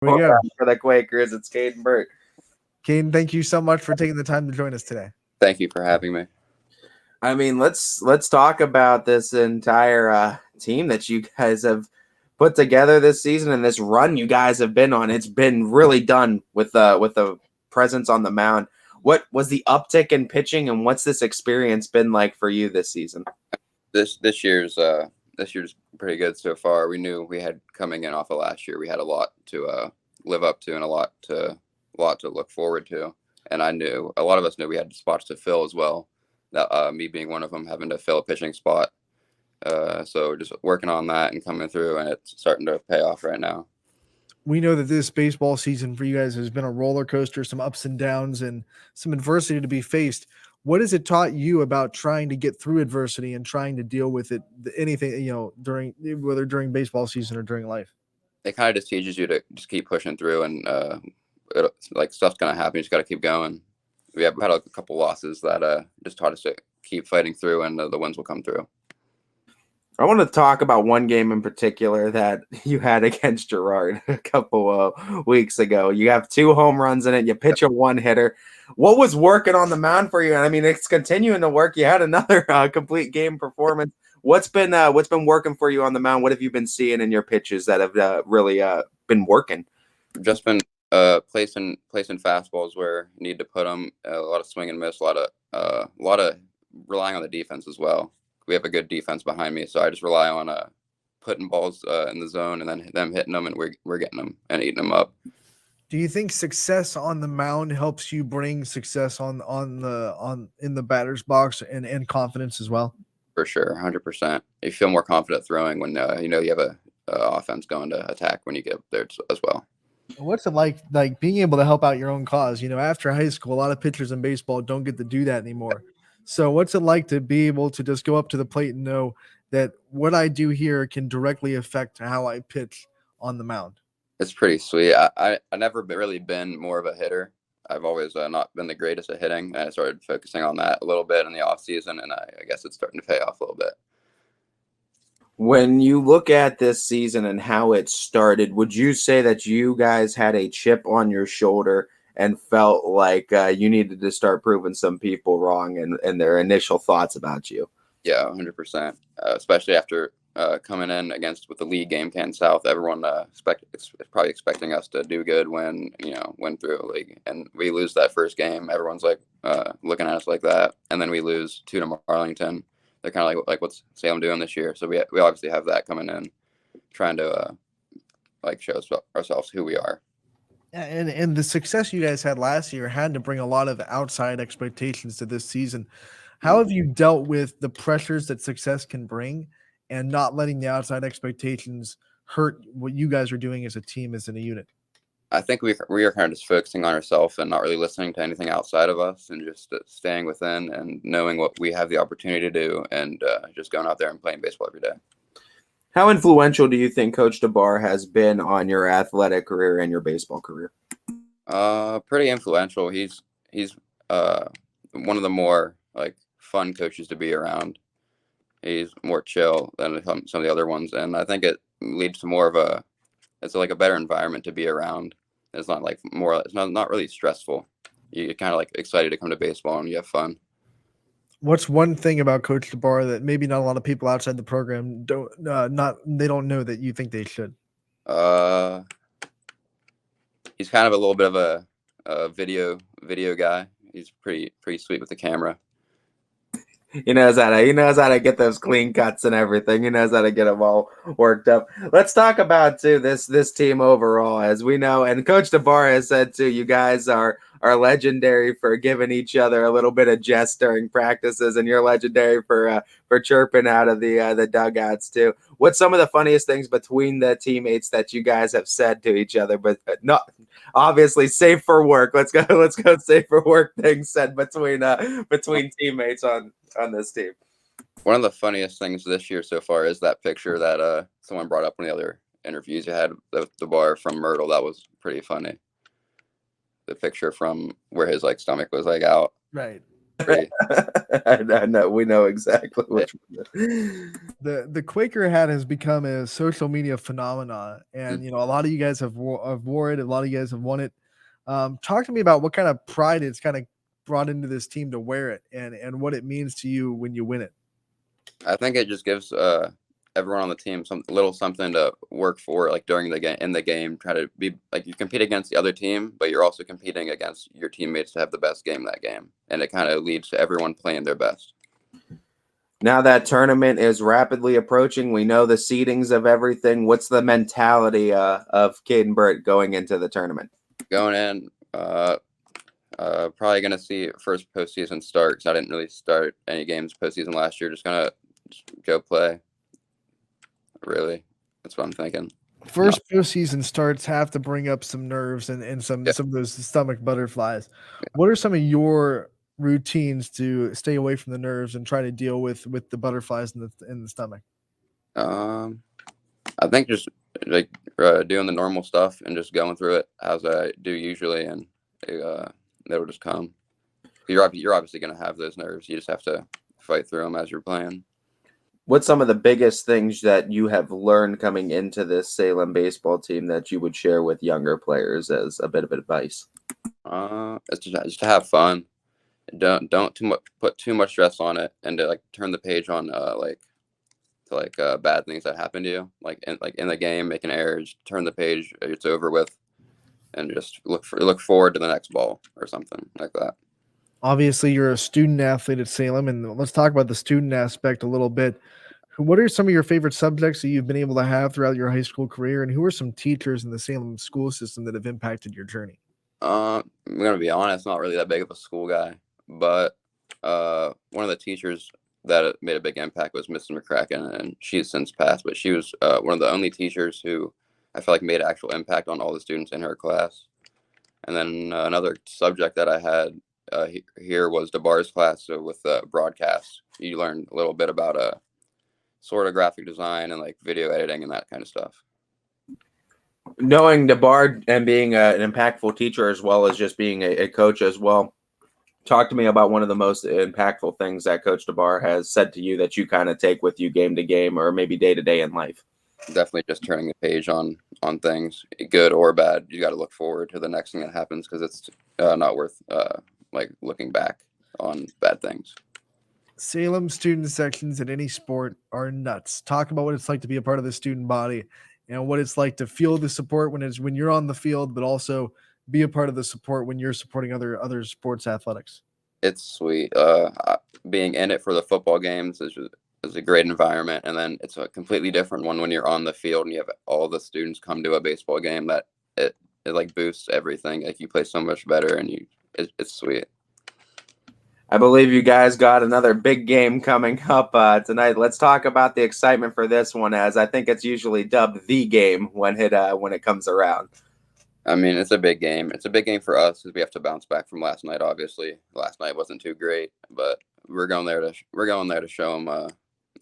Here we go. For the Quakers, it's Cayden Burt. Cayden, thank you so much for taking the time to join us today. Thank you for having me. I mean, let's talk about this entire team that you guys have put together this season and this run you guys have been on. It's been really done with the presence on the mound. What was the uptick in pitching, and what's this experience been like for you this season? This year's pretty good so far. We knew we had coming in off of last year. We had a lot to live up to and a lot to look forward to. And a lot of us knew we had spots to fill as well. That me being one of them, having to fill a pitching spot. So just working on that and coming through, and it's starting to pay off right now. We know that this baseball season for you guys has been a roller coaster, some ups and downs, and some adversity to be faced. What has it taught you about trying to get through adversity and trying to deal with it? Anything, whether during baseball season or during life. It kind of just teaches you to just keep pushing through, and stuff's gonna happen. You just got to keep going. We have had a couple losses that just taught us to keep fighting through, and the wins will come through. I want to talk about one game in particular that you had against Girard a couple of weeks ago. You have 2 home runs in it. You pitch a 1-hitter. What was working on the mound for you? I mean, it's continuing to work. You had another complete game performance. What's been working for you on the mound? What have you been seeing in your pitches that have really been working? Just been placing fastballs where you need to put them. A lot of swing and miss. A lot of relying on the defense as well. We have a good defense behind me, so I just rely on putting balls in the zone and then them hitting them, and we're getting them and eating them up. Do you think success on the mound helps you bring success in the batter's box and confidence as well? For sure, 100%. You feel more confident throwing when you have a offense going to attack when you get up there as well. What's it like being able to help out your own cause? After high school, a lot of pitchers in baseball don't get to do that anymore. So what's it like to be able to just go up to the plate and know that what I do here can directly affect how I pitch on the mound? It's pretty sweet. I never really been more of a hitter. I've always not been the greatest at hitting. And I started focusing on that a little bit in the off season, and I guess it's starting to pay off a little bit. When you look at this season and how it started, would you say that you guys had a chip on your shoulder and felt like you needed to start proving some people wrong and their initial thoughts about you? Yeah, 100%. Especially after coming in with the league game can South, everyone is probably expecting us to do good win through a league, and we lose that first game. Everyone's like looking at us like that, and then we lose 2 to Arlington. They're kind of like what's Salem doing this year? So we obviously have that coming in, trying to show ourselves who we are. And the success you guys had last year had to bring a lot of outside expectations to this season. How have you dealt with the pressures that success can bring and not letting the outside expectations hurt what you guys are doing as a team, as in a unit? I think we are kind of just focusing on ourselves and not really listening to anything outside of us, and just staying within and knowing what we have the opportunity to do, and just going out there and playing baseball every day. How influential do you think Coach Debar has been on your athletic career and your baseball career? Pretty influential. He's one of the more fun coaches to be around. He's more chill than some of the other ones, and I think it leads to more of a better environment to be around. It's not it's not really stressful. You're kind of excited to come to baseball and you have fun. What's one thing about Coach Debar that maybe not a lot of people outside the program don't know that you think they should? He's kind of a little bit of a video guy. He's pretty sweet with the camera. He knows how to get those clean cuts and everything. He knows how to get them all worked up. Let's talk about too this team overall, as we know, and Coach Debar has said too, you guys are legendary for giving each other a little bit of jest during practices, and you're legendary for chirping out of the dugouts too. What's some of the funniest things between the teammates that you guys have said to each other, but not obviously safe for work? Let's go safe for work things said between teammates on this team. One of the funniest things this year so far is that picture that someone brought up in the other interviews you had with Debar from Myrtle. That was pretty funny. The picture from where his stomach was out. Right. Three. I know, we know exactly which one. The Quaker hat has become a social media phenomenon, and a lot of you guys have wore it. A lot of you guys have won it. Talk to me about what kind of pride it's kind of brought into this team to wear it, and what it means to you when you win it. I think it just gives everyone on the team some little something to work for, like during the game, in the game. Try to be like, you compete against the other team, but you're also competing against your teammates to have the best game that game, and it kind of leads to everyone playing their best. Now that tournament is rapidly approaching, we know the seedings of everything. What's the mentality of Cayden Burt going into the tournament? Going in, probably gonna see first postseason start, because I didn't really start any games postseason last year. Just gonna go play. Really, that's what I'm thinking. First postseason starts have to bring up some nerves and some of those stomach butterflies. What are some of your routines to stay away from the nerves and try to deal with the butterflies in the stomach? I think just like doing the normal stuff and just going through it as I do usually, and it'll just come. You're obviously gonna have those nerves. You just have to fight through them as you're playing. What's some of the biggest things that you have learned coming into this Salem baseball team that you would share with younger players as a bit of advice? It's just to have fun. Don't put too much stress on it, and to like turn the page on bad things that happen to you, like in the game, making errors. Turn the page, it's over with, and just look forward to the next ball or something like that. Obviously, you're a student athlete at Salem, and let's talk about the student aspect a little bit. What are some of your favorite subjects that you've been able to have throughout your high school career, and who are some teachers in the Salem school system that have impacted your journey? I'm gonna be honest, not really that big of a school guy, but one of the teachers that made a big impact was Mrs. McCracken, and she's since passed, but she was one of the only teachers who I feel like made actual impact on all the students in her class. And then another subject that I had here was Debar's class. So with broadcast, you learn a little bit about sort of graphic design and like video editing and that kind of stuff. Knowing Debar and being an impactful teacher as well as just being a coach as well, talk to me about one of the most impactful things that Coach Debar has said to you that you kind of take with you game to game or maybe day to day in life. Definitely just turning the page on things, good or bad. You got to look forward to the next thing that happens, because it's not worth like looking back on bad things. Salem student sections at any sport are nuts. Talk about what it's like to be a part of the student body and what it's like to feel the support when you're on the field, but also be a part of the support when you're supporting other sports athletics. It's sweet. Being in it for the football games is a great environment, and then it's a completely different one when you're on the field and you have all the students come to a baseball game. That it like boosts everything. Like you play so much better, and it's sweet. I believe you guys got another big game coming up tonight. Let's talk about the excitement for this one, as I think it's usually dubbed the game when it comes around. I mean, it's a big game. It's a big game for us because we have to bounce back from last night. Obviously, last night wasn't too great, but we're going there to show them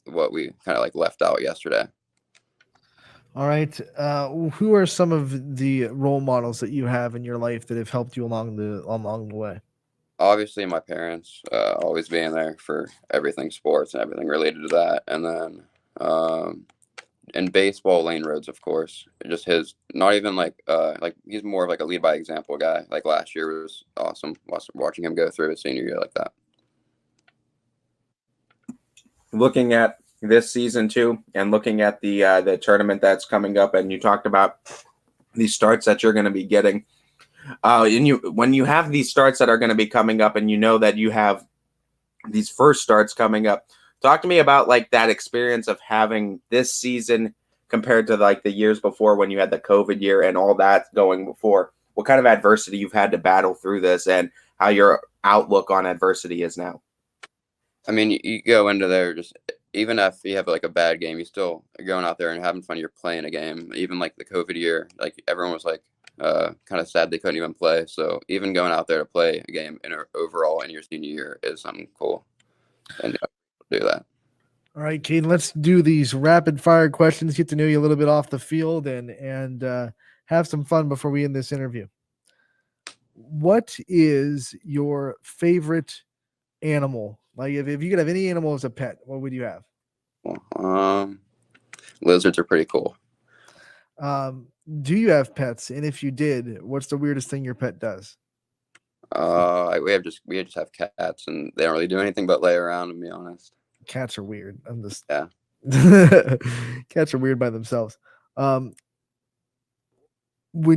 what we kind of like left out yesterday. All right. Who are some of the role models that you have in your life that have helped you along the way? Obviously, my parents, always being there for everything sports and everything related to that. And then in baseball, Lane Rhodes, of course. Just his, not even like he's more of like a lead by example guy. Like last year was awesome watching him go through his senior year like that. Looking at this season too, and looking at the tournament that's coming up, and you talked about these starts that you're going to be getting. When you have these starts that are going to be coming up, and you know that you have these first starts coming up, talk to me about like that experience of having this season compared to like the years before when you had the COVID year and all that going before. What kind of adversity you've had to battle through this, and how your outlook on adversity is now. I mean, you go into there just, even if you have like a bad game, you still are going out there and having fun. You're playing a game. Even like the COVID year, like everyone was like kind of sad they couldn't even play. So even going out there to play a game overall in your senior year is something cool, and do that. All right, Cayden, let's do these rapid fire questions. Get to know you a little bit off the field and have some fun before we end this interview. What is your favorite animal? Like if you could have any animal as a pet, what would you have? Lizards are pretty cool. Do you have pets? And if you did, what's the weirdest thing your pet does? We just have cats, and they don't really do anything but lay around, to be honest. Cats are weird. I'm just Yeah. Cats are weird by themselves. When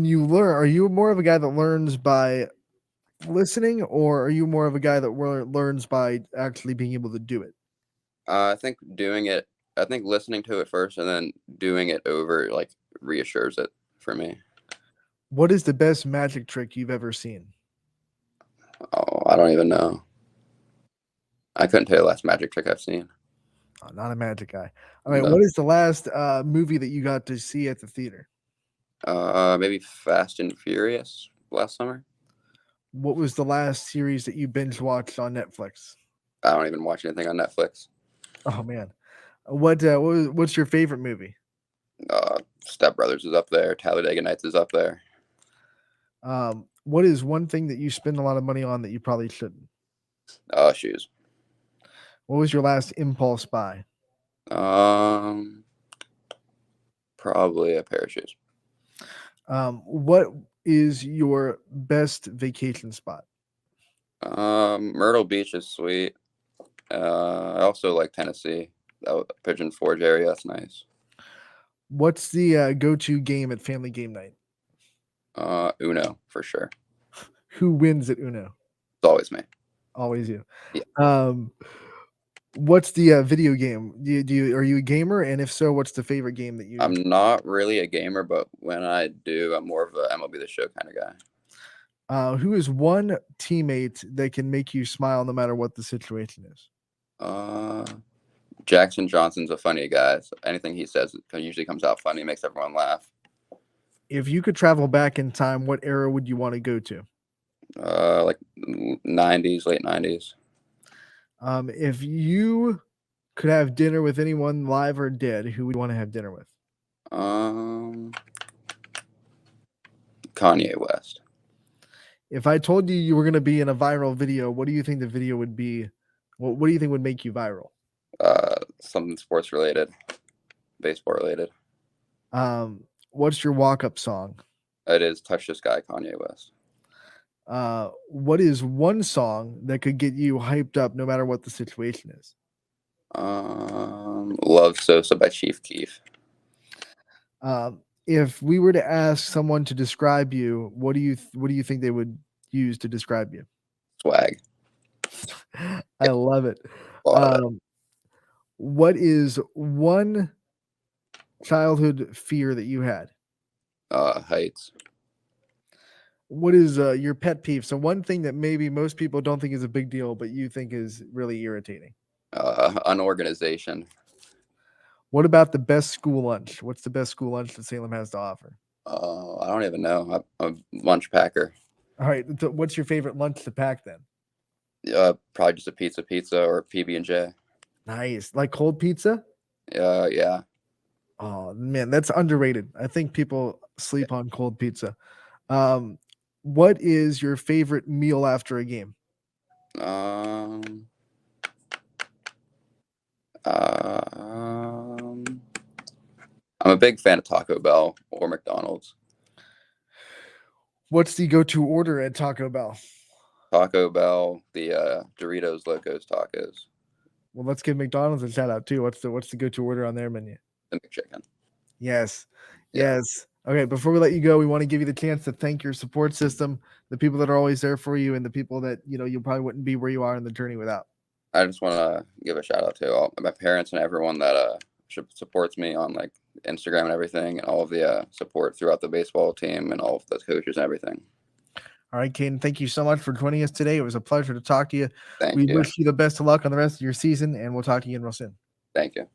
you learn, are you more of a guy that learns by listening, or are you more of a guy that learns by actually being able to do it? I think listening to it first and then doing it over like reassures it for me. What is the best magic trick you've ever seen? Oh, I don't even know. I couldn't tell you the last magic trick I've seen. Oh, not a magic guy. All right. No. What is the last movie that you got to see at the theater? Maybe Fast and Furious last summer. What was the last series that you binge watched on Netflix? I don't even watch anything on Netflix. Oh man, what's your favorite movie? Step Brothers is up there. Talladega Nights is up there. What is one thing that you spend a lot of money on that you probably shouldn't? Shoes. What was your last impulse buy? Probably a pair of shoes. What is your best vacation spot? Myrtle Beach is sweet. I also like Tennessee. That Pigeon Forge area, that's nice. What's the go-to game at family game night? Uno for sure. Who wins at Uno? It's always me. Always you. Yeah. What's the video game? Are you a gamer? And if so, what's the favorite game that you? I'm not really a gamer, but when I do, I'm more of a MLB The Show kind of guy. Who is one teammate that can make you smile no matter what the situation is? Jackson Johnson's a funny guy. So anything he says usually comes out funny, makes everyone laugh. If you could travel back in time, what era would you want to go to? Like 90s, late 90s. If you could have dinner with anyone live or dead, who would you want to have dinner with? Kanye West. If I told you were going to be in a viral video, what do you think the video would be? What do you think would make you viral? Something sports related, baseball related. What's your walk-up song? It is Touch the Sky, Kanye West. What is one song that could get you hyped up no matter what the situation is? Love Sosa by Chief Keef. If we were to ask someone to describe you, what do you think they would use to describe you? Swag. I love it. What is one childhood fear that you had? Heights. What is your pet peeve? So one thing that maybe most people don't think is a big deal, but you think is really irritating. Unorganization. What about the best school lunch? What's the best school lunch that Salem has to offer? I don't even know. I'm a lunch packer. All right. What's your favorite lunch to pack then? Probably just a pizza or PB&J. Nice. Like cold pizza? Yeah. Oh man, that's underrated. I think people sleep on cold pizza. What is your favorite meal after a game? I'm a big fan of Taco Bell or McDonald's. What's the go-to order at Taco Bell? Taco Bell, the Doritos Locos Tacos. Well, let's give McDonald's a shout out too. What's the go-to order on their menu? The McChicken. Yes. Yeah. Yes. Okay, before we let you go, we want to give you the chance to thank your support system, the people that are always there for you, and the people that you probably wouldn't be where you are in the journey without. I just want to give a shout out to all my parents and everyone that supports me on like Instagram and everything, and all of the support throughout the baseball team and all of the coaches and everything. All right, Cayden, thank you so much for joining us today. It was a pleasure to talk to you. Thank we you. wish you the best of luck on the rest of your season, and we'll talk to you again real soon. Thank you.